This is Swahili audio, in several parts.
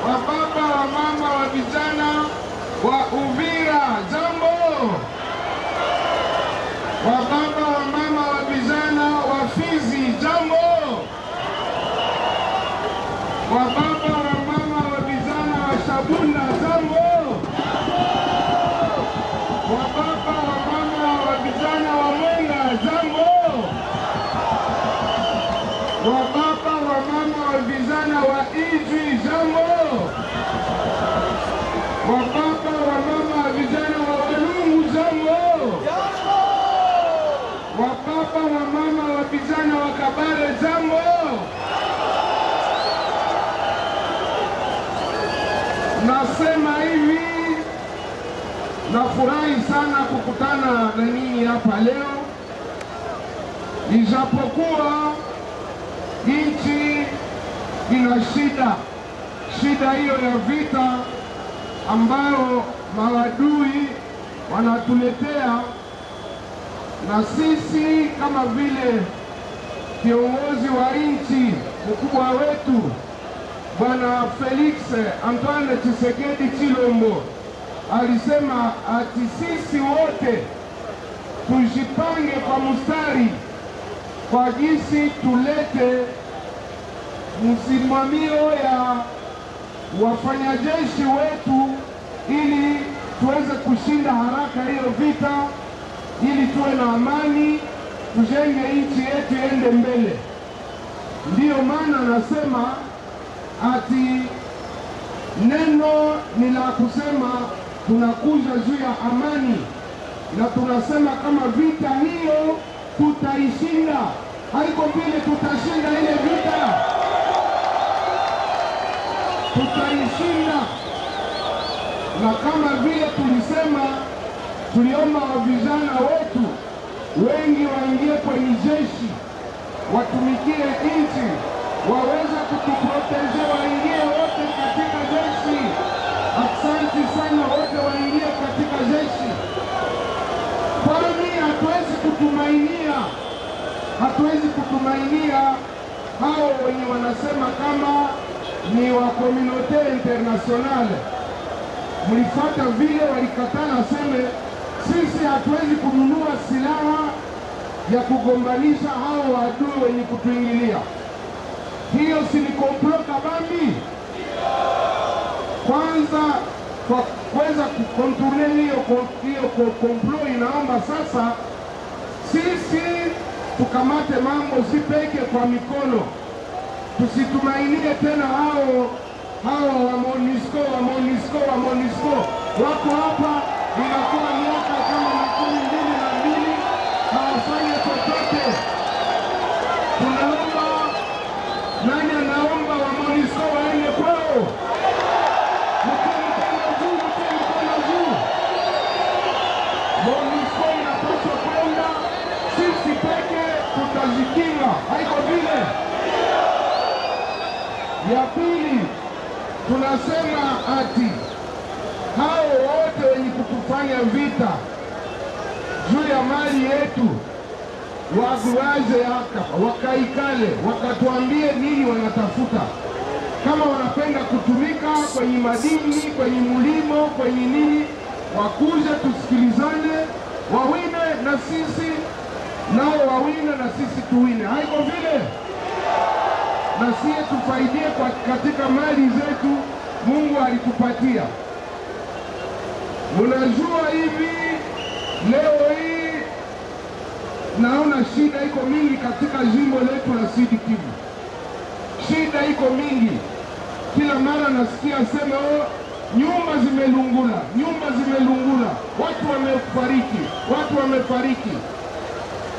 wababa wa mama wa vijana wa Uvira, jambo. Wababa wa mama wa vijana wa Fizi, jambo. Wababa wa mama wa vijana wa Shabunda, jambo. Wababa wa mama wa vijana wa Mwenga, jambo. Wababa wa mama wa vijana wa Ijwi, jambo. Wababa wa mama wa vijana wa Walungu, jambo. Wababa wa mama wa vijana wa Kabare, jambo. Nasema hivi, nafurahi sana kukutana na ninyi hapa leo, ijapokuwa nchi ina shida hiyo ya vita ambayo maadui wanatuletea, na sisi kama vile kiongozi wa nchi, mkubwa wetu Bwana Felix Antoine Tshisekedi Tshilombo alisema ati sisi wote tujipange kwa mstari kwa jinsi tulete msimamio ya wafanyajeshi wetu ili tuweze kushinda haraka hiyo vita, ili tuwe na amani, tujenge nchi yetu ende mbele. Ndiyo maana nasema ati neno ni la kusema tunakuja juu ya amani, na tunasema kama vita hiyo tutaishinda. Haiko vile tutashinda ile vita, tutaishinda. Na kama vile tulisema, tuliomba vijana wetu wengi waingie kwenye jeshi, watumikie nchi, waweza kutuproteje, waingie wote katika jeshi. Asante sana, wote waingie katika jeshi. Kwani hatuwezi kutumainia hao wenye wanasema kama ni wa komunote internationale. Mlifata vile walikatana, seme sisi hatuwezi kununua silaha ya kugombanisha hao waadui wenye kutuingilia. Hiyo si ni komplo kabambi? Kwanza kwa kuweza kukontrole hiyo komplo, inaomba sasa sisi tukamate mambo si peke kwa mikono, tusitumainie tena hao wa MONUSCO wako hapa, inakuwa miaka kama 12 hawafanye chochote. Tunaomba, nani anaomba wa MONUSCO waende kwao? Mkono juu. MONUSCO inapaswa kwenda, sisi peke tutajikinga. Haiko vile. Ya pili, tunasema ati hao wote wenye kutufanya vita juu ya mali yetu waguaje hapa, wakaikale, wakatuambie nini wanatafuta. Kama wanapenda kutumika kwenye madini, kwenye mulimo, kwenye nini, wakuje tusikilizane, wawine na sisi, nao wawine na sisi tuwine. Haiko vile? Na siye tufaidie katika mali zetu Mungu alitupatia. Unajua hivi leo hii naona shida iko mingi katika jimbo letu la Sud Kivu. Shida iko mingi. Kila mara nasikia sema nyumba zimelungula, watu wamefariki.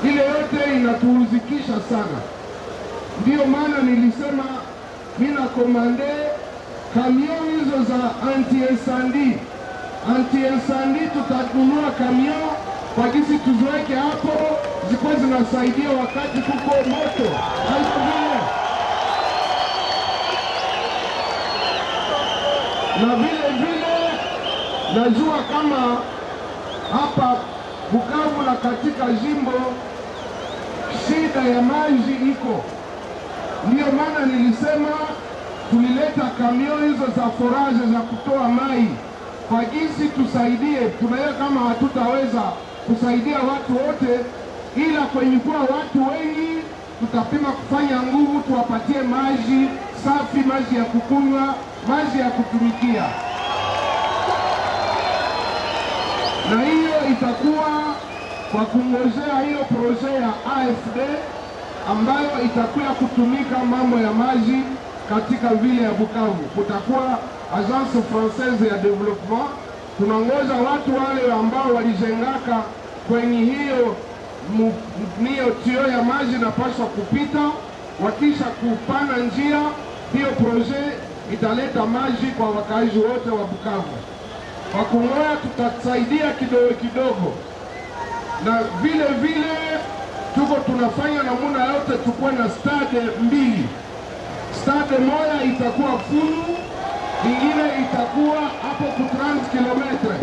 Ile yote inatuhuzikisha sana. Ndiyo maana nilisema mina komande kamio hizo za anti-incendie tutanunua kamio kwa kisi tuzoeke hapo, zikuwa zinasaidia wakati kuko moto. Haiko vile. Na vile najua kama hapa Bukavu na katika jimbo shida ya maji iko. Ndiyo maana nilisema tulileta kamio hizo za foraje za kutoa mai kwa jinsi tusaidie. Tunaona kama hatutaweza kusaidia watu wote, ila kwenye kuwa watu wengi tutapima kufanya nguvu tuwapatie maji safi, maji ya kukunywa, maji ya kutumikia. Na hiyo itakuwa kwa kungojea hiyo proje ya AFD ambayo itakuwa kutumika mambo ya maji katika vile ya Bukavu. Kutakuwa Agence Française ya Development. Tunangoja watu wale ambao walijengaka kwenye hiyo tio ya maji napaswa kupita, wakisha kupana njia, hiyo proje italeta maji kwa wakazi wote wa Bukavu. Kwa kungoya tutasaidia kidogo kidogo, na vile vile tuko tunafanya namuna yote tukue na stade mbili. Stade moja itakuwa Fulu, ingine itakuwa hapo ku 30 kilometre.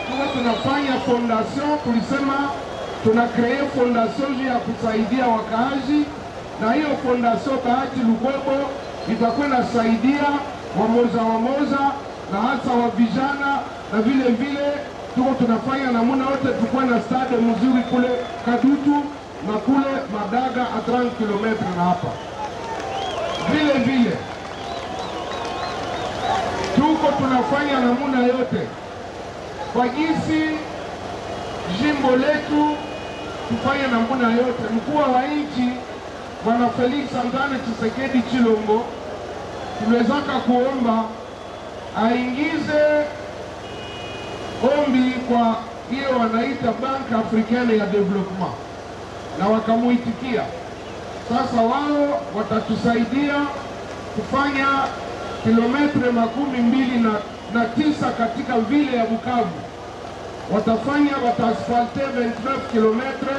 Tuko tunafanya fondation, tulisema tuna kreye fondation ya kusaidia wakaaji, na hiyo fondation Bahati Lukwebo itakuwa inasaidia wamoja na hasa wa vijana, na vile vile tuko tunafanya namuna wote tukue na stade mzuri kule Kadutu na kule Madaga a 30 kilometre na hapa. Vile vile tuko tunafanya namuna yote kwa jinsi jimbo letu tufanye namuna yote. Mkuu wa nchi Bwana Felix Antoine Tshisekedi Tshilombo tuliwezaka kuomba aingize ombi kwa hiyo wanaita Banque Africaine ya Development, na wakamuitikia. Sasa wao watatusaidia kufanya kilometre 29 katika vile ya Bukavu. Wataasfalte 29 kilometre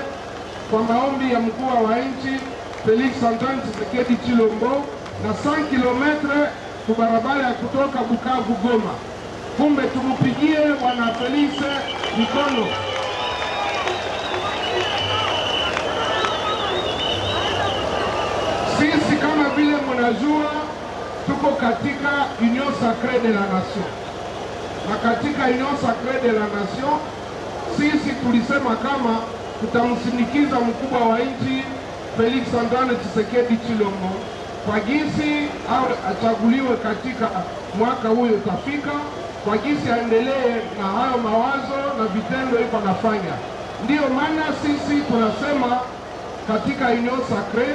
kwa maombi ya mkuu wa nchi Felix Antoine Tshisekedi Tshilombo, na 100 kilometre kwa barabara ya kutoka Bukavu Goma. Kumbe tumupigie Bwana Felix mikono. Sisi kama vile mnajua tuko katika Union Sacrée de la Nation, na katika Union Sacrée de la Nation sisi tulisema kama tutamsindikiza mkubwa wa nchi Felix Antoine Tshisekedi Tshilombo kwa jinsi au achaguliwe katika mwaka huyo utafika, kwa jinsi aendelee na hayo mawazo na vitendo iko nafanya. Ndiyo maana sisi tunasema katika Union Sacrée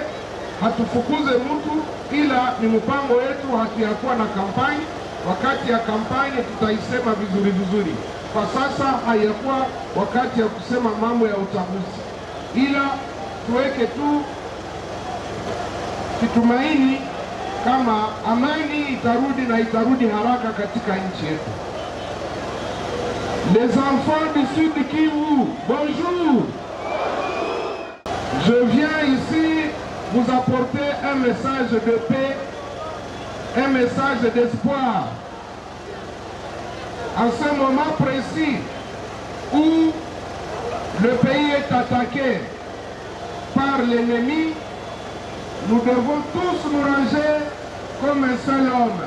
hatufukuze mtu, ila ni mpango wetu hatuyakuwa na kampani. Wakati ya kampani tutaisema vizuri vizuri. Kwa sasa hayakuwa wakati ya kusema mambo ya uchaguzi, ila tuweke tu kitumaini kama amani itarudi na itarudi haraka katika nchi yetu. Les enfants du Sud Kivu, bonjour. Je viens ici vous apporter un message de paix, un message d'espoir. En ce moment précis où le pays est attaqué par l'ennemi, nous devons tous nous ranger comme un seul homme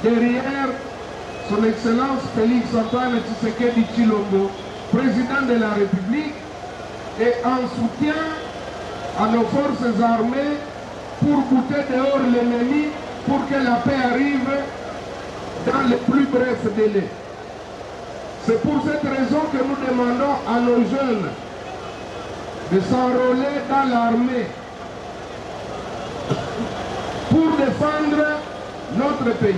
derrière son Excellence Félix Antoine Tshisekedi Tshilombo, président de la République, et en soutien à nos forces armées pour bouter dehors l'ennemi, pour que la paix arrive dans les plus brefs délais. C'est pour cette raison que nous demandons à nos jeunes de s'enrôler dans l'armée pour défendre notre pays,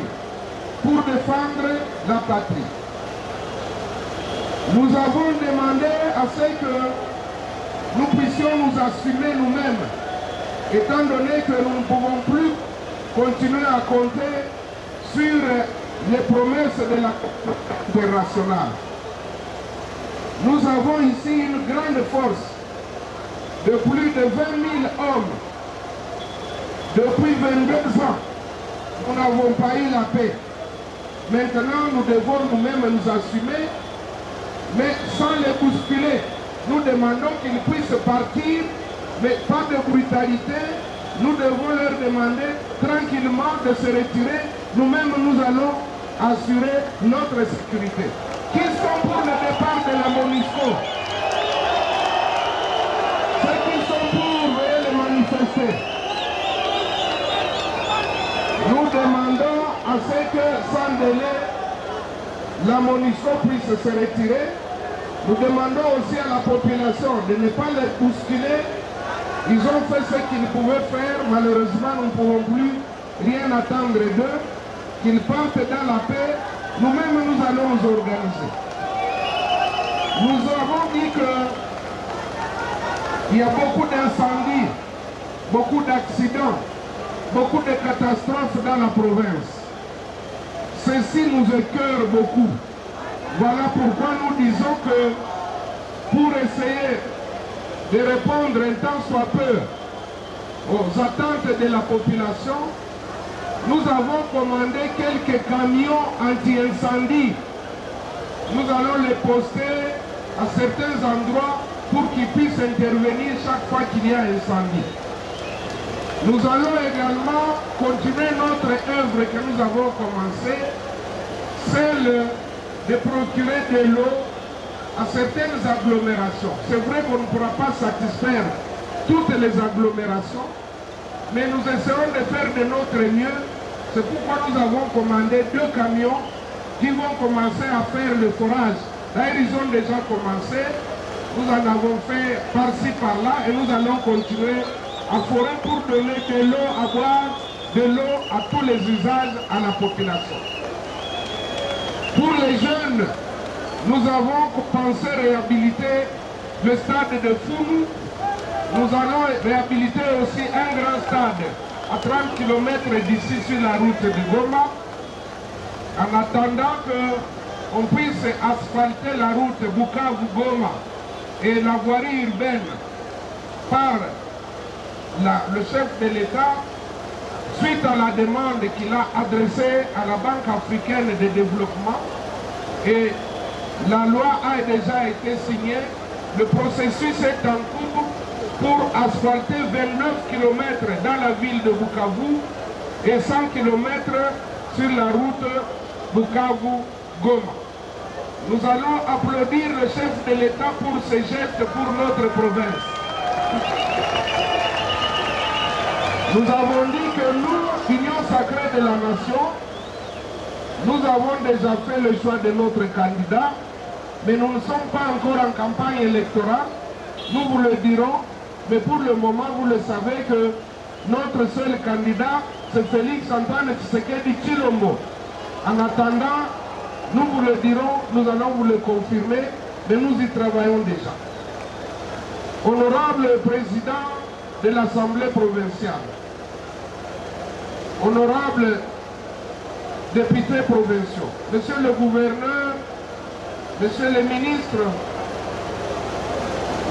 pour défendre la patrie. Nous avons demandé à ce que nous puissions nous assumer nous-mêmes, étant donné que nous ne pouvons plus continuer à compter sur les promesses de la internationale. Nous avons ici une grande force de plus de 20 000 hommes. Depuis 22 ans, nous n'avons pas eu la paix. Maintenant, nous devons nous-mêmes nous assumer, mais sans les bousculer. Nous demandons qu'ils puissent partir, mais pas de brutalité, nous devons leur demander tranquillement de se retirer. Nous-mêmes, nous allons assurer notre sécurité. Qui sont pour le départ de la MONUSCO? Ceux qui sont pour, veuillez les manifester. Nous demandons à ce que, sans délai, la MONUSCO puisse se retirer. Nous demandons aussi à la population de ne pas les bousculer. Ils ont fait ce qu'ils pouvaient faire. Malheureusement, nous ne pouvons plus rien attendre d'eux. Qu'ils partent dans la paix. Nous-mêmes, nous allons nous organiser. Nous avons dit qu'il y a beaucoup d'incendies, beaucoup d'accidents, beaucoup de catastrophes dans la province. Ceci nous écœure beaucoup. Voilà pourquoi nous disons que pour essayer de répondre un tant soit peu aux attentes de la population, nous avons commandé quelques camions anti-incendie. Nous allons les poster à certains endroits pour qu'ils puissent intervenir chaque fois qu'il y a incendie. Nous allons également continuer notre œuvre que nous avons commencée, celle de procurer de l'eau à certaines agglomérations. C'est vrai qu'on ne pourra pas satisfaire toutes les agglomérations, mais nous essayons de faire de notre mieux. C'est pourquoi nous avons commandé 2 camions qui vont commencer à faire le forage. D'ailleurs, ils ont déjà commencé. Nous en avons fait par-ci, par-là, et nous allons continuer à forer pour donner de l'eau à boire, de l'eau à tous les usages à la population. Pour les jeunes, nous avons pensé réhabiliter le stade de Founou. Nous allons réhabiliter aussi un grand stade à 30 km d'ici sur la route de Goma, en attendant qu'on puisse asphalter la route Bukavu-Goma et la voirie urbaine par le chef de l'État, suite à la demande qu'il a adressée à la Banque africaine de développement. Et la loi a déjà été signée, le processus est en cours pour asphalter 29 km dans la ville de Bukavu et 100 km sur la route Bukavu-Goma. Nous allons applaudir le chef de l'État pour ses gestes pour notre province. Nous avons dit que nous, Union sacrée de la nation, nous avons déjà fait le choix de notre candidat, mais nous ne sommes pas encore en campagne électorale. Nous vous le dirons, mais pour le moment, vous le savez que notre seul candidat, c'est Félix Antoine Tshisekedi Tshilombo. En attendant, nous vous le dirons, nous allons vous le confirmer, mais nous y travaillons déjà. Honorable président de l'Assemblée provinciale, honorable députés provinciaux, monsieur le gouverneur, monsieur le ministre,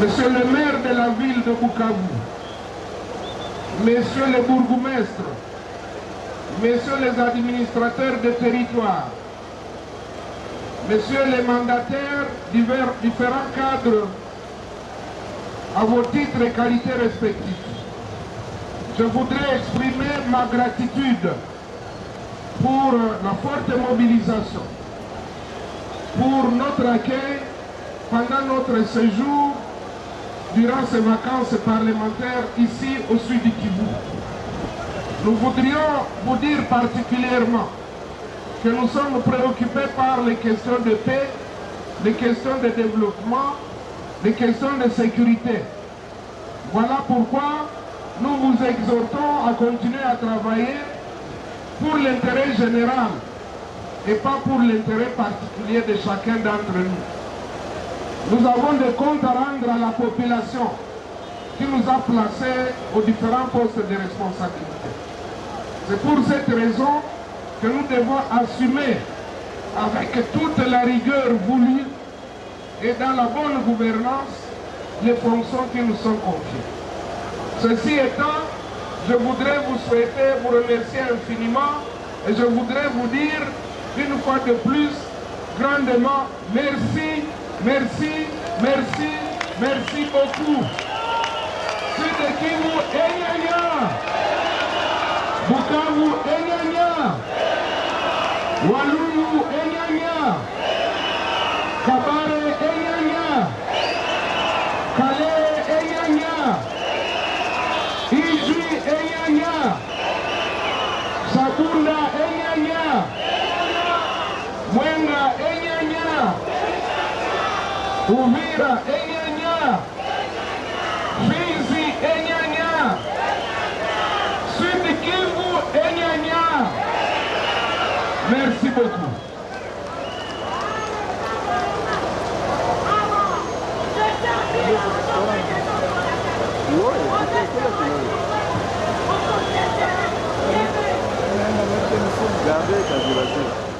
monsieur le maire de la ville de Bukavu, monsieur le bourgmestre, messieurs les administrateurs de territoire, messieurs les mandataires, différents cadres, à vos titres et qualités respectifs, je voudrais exprimer ma gratitude pour la forte mobilisation, pour notre accueil pendant notre séjour durant ces vacances parlementaires ici au sud du Kivu. Nous voudrions vous dire particulièrement que nous sommes préoccupés par les questions de paix, les questions de développement, les questions de sécurité. Voilà pourquoi nous vous exhortons à continuer à travailler pour l'intérêt général et pas pour l'intérêt particulier de chacun d'entre nous. Nous avons des comptes à rendre à la population qui nous a placés aux différents postes de responsabilité. C'est pour cette raison que nous devons assumer avec toute la rigueur voulue et dans la bonne gouvernance les fonctions qui nous sont confiées. Ceci étant, je voudrais vous souhaiter, vous remercier infiniment et je voudrais vous dire une fois de plus grandement merci, merci, merci, merci beaucoup. Sud Kivu enyanya, Bukavu enyanya, Walungu enyanya, Kabare enyanya, Kale enyanya, Ijwi enyanya, Sabunda enyanya, Mwenga enyanya, Uvira enyanya, Fizi enyanya, Sud Kivu enyanya. Merci beaucoup. Gardez,